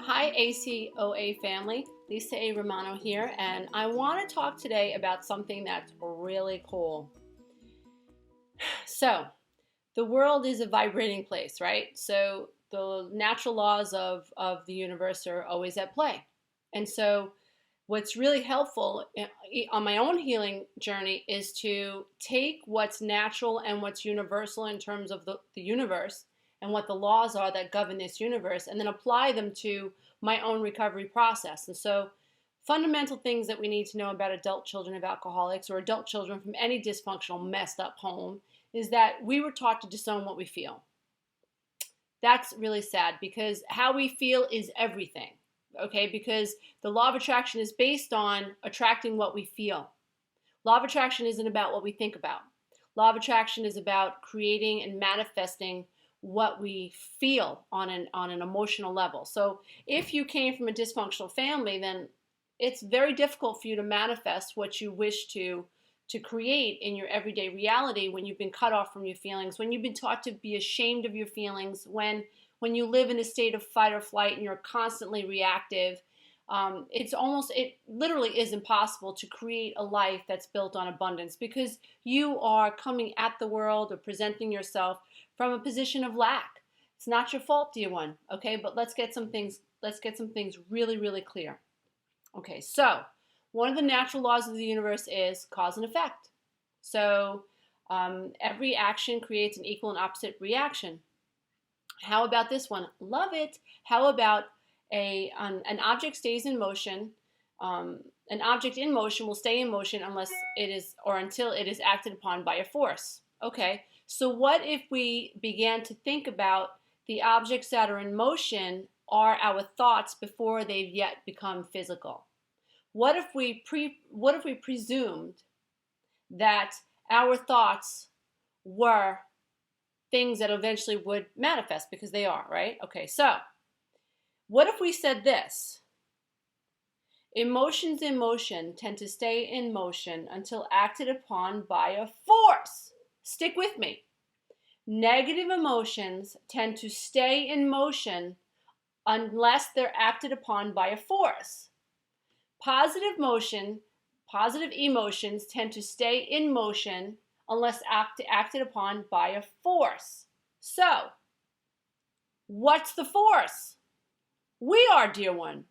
Hi, ACOA family. Lisa A. Romano here, and I want to talk today about something that's really cool. So, the world is a vibrating place, right? So, the natural laws of the universe are always at play. And so, what's really helpful on my own healing journey is to take what's natural and what's universal in terms of the universe and what the laws are that govern this universe, and then apply them to my own recovery process. And so, fundamental things that we need to know about adult children of alcoholics or adult children from any dysfunctional, messed up home is that we were taught to disown what we feel. That's really sad because how we feel is everything. Okay, because the law of attraction is based on attracting what we feel. Law of attraction isn't about what we think about. Law of attraction is about creating and manifesting what we feel on an emotional level. So if you came from a dysfunctional family, then it's very difficult for you to manifest what you wish to create in your everyday reality when you've been cut off from your feelings, when you've been taught to be ashamed of your feelings, when you live in a state of fight or flight and you're constantly reactive. It literally is impossible to create a life that's built on abundance because you are coming at the world or presenting yourself from a position of lack. It's not your fault, dear one. Okay, but let's get some things really, really clear. Okay, so one of the natural laws of the universe is cause and effect. So every action creates an equal and opposite reaction. How about this one? Love it. How about an object stays in motion? An object in motion will stay in motion unless it is or until it is acted upon by a force. Okay, so what if we began to think about the objects that are in motion are our thoughts before they've yet become physical? What if we presumed that our thoughts were things that eventually would manifest because they are, right? Okay, so what if we said this? Emotions in motion tend to stay in motion until acted upon by a force. Stick with me. Negative emotions tend to stay in motion unless they're acted upon by a force. Positive emotions tend to stay in motion unless acted upon by a force. So, what's the force? We are, dear one.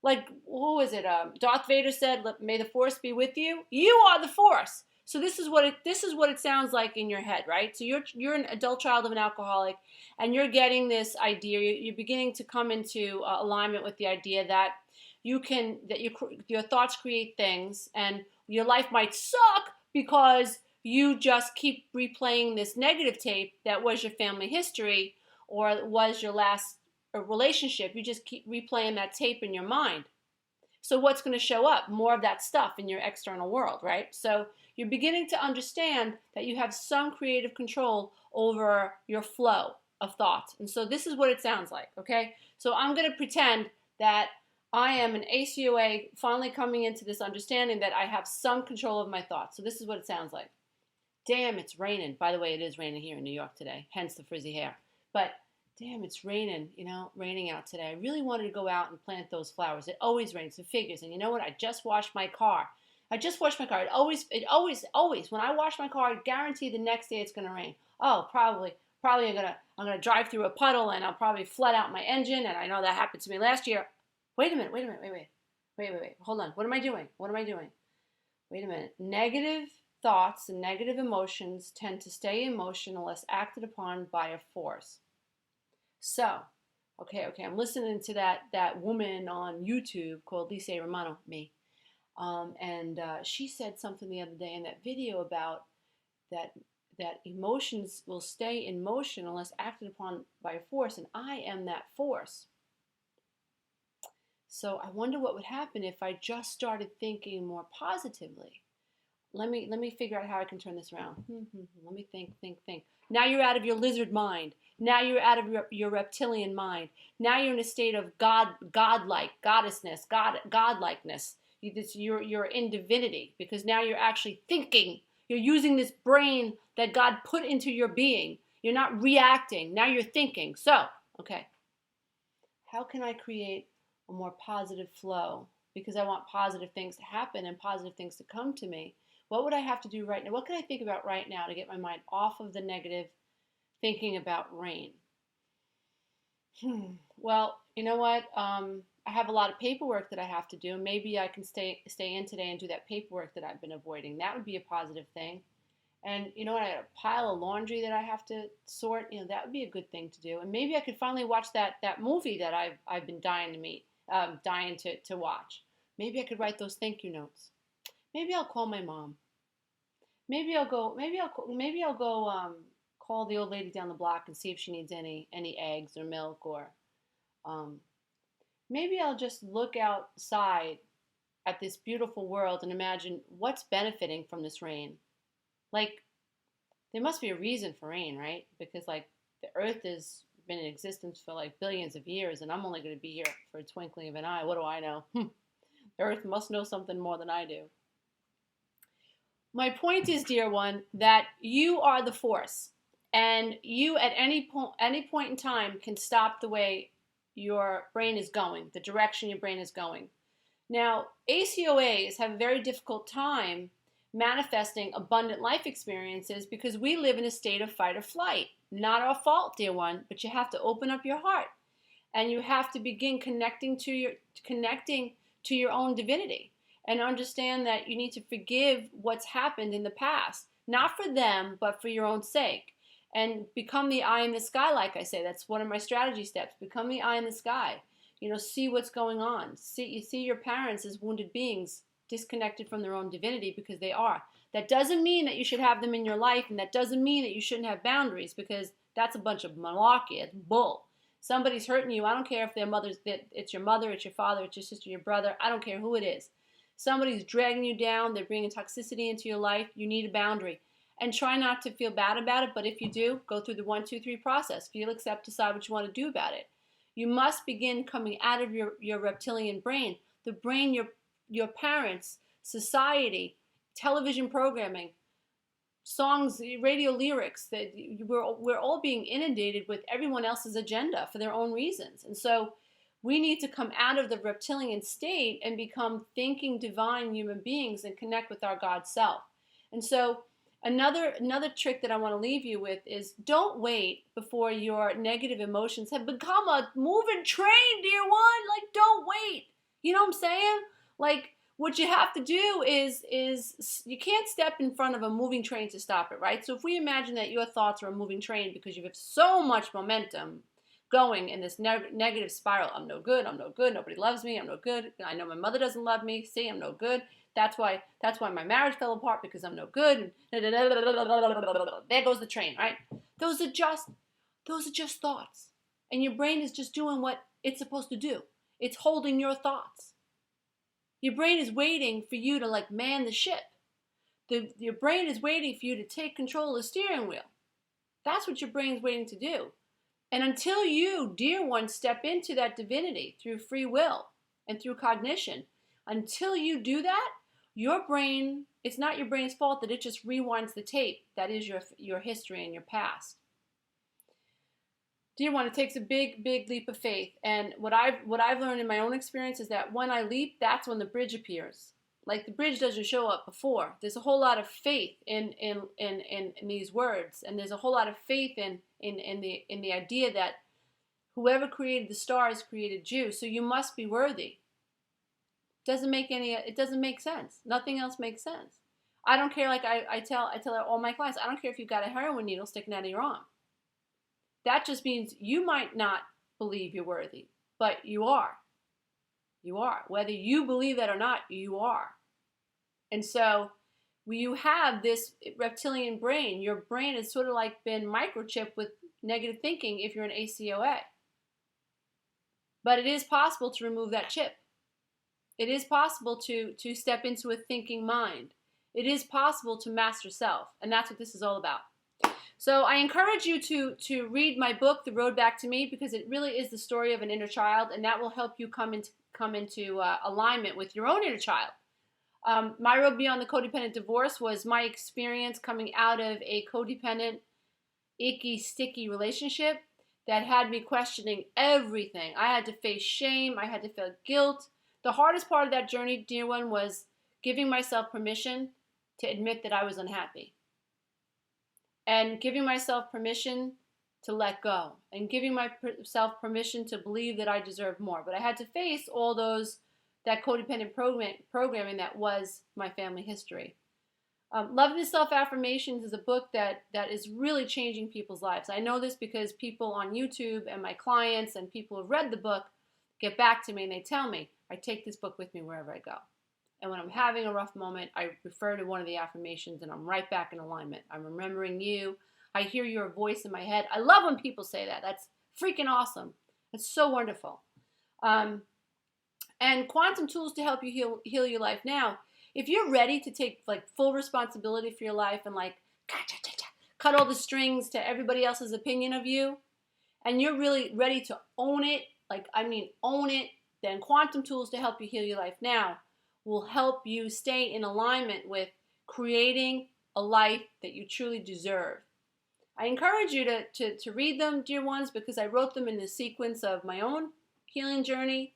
Like, who is it? Darth Vader said, "May the force be with you." You are the force. So this is what it sounds like in your head, right? So you're an adult child of an alcoholic, and you're getting this idea. You're beginning to come into alignment with the idea that your thoughts create things, and your life might suck because you just keep replaying this negative tape that was your family history or was your last relationship. You just keep replaying that tape in your mind. So what's going to show up? More of that stuff in your external world, right? So you're beginning to understand that you have some creative control over your flow of thought. And so this is what it sounds like, okay? So I'm going to pretend that I am an ACOA finally coming into this understanding that I have some control of my thoughts. So this is what it sounds like. Damn, it's raining. By the way, it is raining here in New York today, hence the frizzy hair. But damn, it's raining, raining out today. I really wanted to go out and plant those flowers. It always rains, it figures. And you know what? I just washed my car. It always, when I wash my car, I guarantee the next day it's going to rain. Oh, probably I'm gonna drive through a puddle and I'll probably flood out my engine. And I know that happened to me last year. Wait a minute. Hold on. What am I doing? Wait a minute. Negative thoughts and negative emotions tend to stay in motion unless acted upon by a force. So, okay, I'm listening to that woman on YouTube called Lisa Romano, me. And she said something the other day in that video about that emotions will stay in motion unless acted upon by a force, and I am that force. So I wonder what would happen if I just started thinking more positively. Let me figure out how I can turn this around. Let me think. Now you're out of your lizard mind. Now you're out of your reptilian mind. Now you're in a state of godlike, goddessness, godlikeness. You're in divinity because now you're actually thinking. You're using this brain that God put into your being. You're not reacting. Now you're thinking. So, okay. how can I create a more positive flow? Because I want positive things to happen and positive things to come to me. What would I have to do right now? What can I think about right now to get my mind off of the negative thinking about rain? Well, you know what? I have a lot of paperwork that I have to do. Maybe I can stay in today and do that paperwork that I've been avoiding. That would be a positive thing. And you know what? I have a pile of laundry that I have to sort. You know, that would be a good thing to do. And maybe I could finally watch that movie that I've been dying to dying to watch. Maybe I could write those thank you notes. Maybe I'll call my mom. Maybe I'll go. Maybe I'll go call the old lady down the block and see if she needs any eggs or milk, or um, maybe I'll just look outside at this beautiful world and imagine what's benefiting from this rain. Like, there must be a reason for rain, right? Because like the earth has been in existence for like billions of years, and I'm only going to be here for a twinkling of an eye. What do I know? The earth must know something more than I do. My point is, dear one, that you are the force, and you at any point in time can stop the way your brain is going, the direction your brain is going. Now, ACOAs have a very difficult time manifesting abundant life experiences because we live in a state of fight or flight. Not our fault, dear one, but you have to open up your heart, and you have to begin connecting to your own divinity, and understand that you need to forgive what's happened in the past, not for them, but for your own sake, and become the eye in the sky. Like I say, that's one of my strategy steps. Become the eye in the sky. You know, see what's going on. You see your parents as wounded beings, disconnected from their own divinity, because they are. That doesn't mean that you should have them in your life, and that doesn't mean that you shouldn't have boundaries, because that's a bunch of malarkey. It's bull. Somebody's hurting you. I don't care if it's your mother, it's your father, it's your sister, your brother. I don't care who it is. Somebody's dragging you down. They're bringing toxicity into your life. You need a boundary. And try not to feel bad about it, but if you do, go through the 1, 2, 3 process. Feel, accept, decide what you want to do about it. You must begin coming out of your reptilian brain, the brain your parents, society, television programming, songs, radio lyrics, that we're all being inundated with everyone else's agenda for their own reasons. And so we need to come out of the reptilian state and become thinking divine human beings and connect with our God self. And so another trick that I want to leave you with is, don't wait before your negative emotions have become a moving train, dear one. Like, don't wait. You know what I'm saying? Like, what you have to do is you can't step in front of a moving train to stop it, right? So if we imagine that your thoughts are a moving train because you have so much momentum going in this negative spiral. I'm no good. I'm no good. Nobody loves me. I'm no good. I know my mother doesn't love me. See, I'm no good. That's why my marriage fell apart, because I'm no good. There goes the train, right? Those are just thoughts. And your brain is just doing what it's supposed to do. It's holding your thoughts. Your brain is waiting for you to like man the ship. Your brain is waiting for you to take control of the steering wheel. That's what your brain is waiting to do. And until you, dear one, step into that divinity through free will and through cognition, until you do that, your brain, it's not your brain's fault that it just rewinds the tape. That is your history and your past. Dear one, it takes a big, big leap of faith. And what I've learned in my own experience is that when I leap, that's when the bridge appears. Like, the bridge doesn't show up before. There's a whole lot of faith in these words, and there's a whole lot of faith in the idea that whoever created the stars created you, so you must be worthy. It doesn't make sense. Nothing else makes sense. I don't care. Like I tell all my clients, I don't care if you've got a heroin needle sticking out of your arm. That just means you might not believe you're worthy, but you are. You are. Whether you believe that or not, you are. And so when you have this reptilian brain, your brain has sort of like been microchipped with negative thinking if you're an ACOA. But it is possible to remove that chip. It is possible to step into a thinking mind. It is possible to master self, and that's what this is all about. So I encourage you to read my book, The Road Back to Me, because it really is the story of an inner child, and that will help you come into alignment with your own inner child. My road beyond the codependent divorce was my experience coming out of a codependent, icky, sticky relationship that had me questioning everything. I had to face shame. I had to feel guilt. The hardest part of that journey, dear one, was giving myself permission to admit that I was unhappy, and giving myself permission to let go, and giving myself permission to believe that I deserve more. But I had to face all that codependent programming that was my family history. Love and Self-Affirmations is a book that is really changing people's lives. I know this because people on YouTube and my clients and people who've read the book get back to me and they tell me, I take this book with me wherever I go. And when I'm having a rough moment, I refer to one of the affirmations and I'm right back in alignment. I'm remembering you. I hear your voice in my head. I love when people say that. That's freaking awesome. It's so wonderful. And quantum tools to help you heal your life now. If you're ready to take like full responsibility for your life and like cut all the strings to everybody else's opinion of you, and you're really ready to own it, like I mean own it, then quantum tools to help you heal your life now will help you stay in alignment with creating a life that you truly deserve. I encourage you to read them, dear ones, because I wrote them in the sequence of my own healing journey.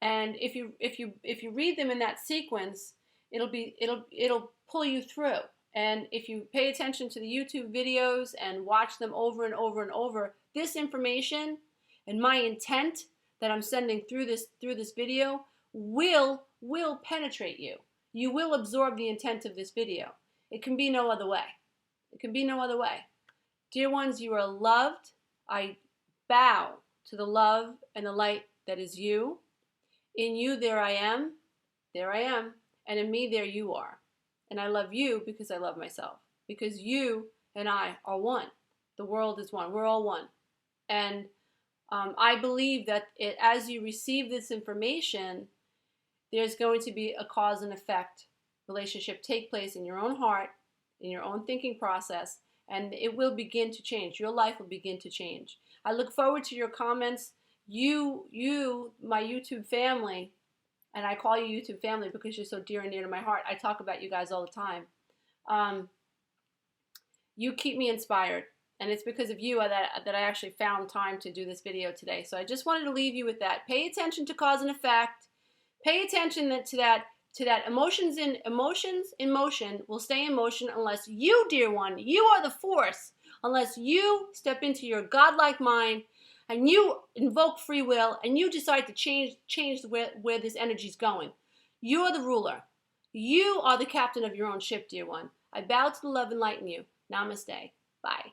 And if you read them in that sequence, it'll pull you through. And if you pay attention to the YouTube videos and watch them over and over and over, this information and my intent that I'm sending through this video will penetrate you. You will absorb the intent of this video. It can be no other way. It can be no other way. Dear ones, you are loved. I bow to the love and the light that is you. In you, there I am. There I am. And in me, there you are. And I love you because I love myself. Because you and I are one. The world is one. We're all one. And I believe that as you receive this information, there's going to be a cause and effect relationship take place in your own heart, in your own thinking process, and it will begin to change. Your life will begin to change. I look forward to your comments. You, my YouTube family, and I call you YouTube family because you're so dear and near to my heart. I talk about you guys all the time. You keep me inspired, and it's because of you that I actually found time to do this video today. So I just wanted to leave you with that. Pay attention to cause and effect. Pay attention to that emotions in motion will stay in motion unless you, dear one, you are the force, unless you step into your godlike mind and you invoke free will and you decide to change where this energy is going. You are the ruler. You are the captain of your own ship, dear one. I bow to the love and light in you. Namaste. Bye.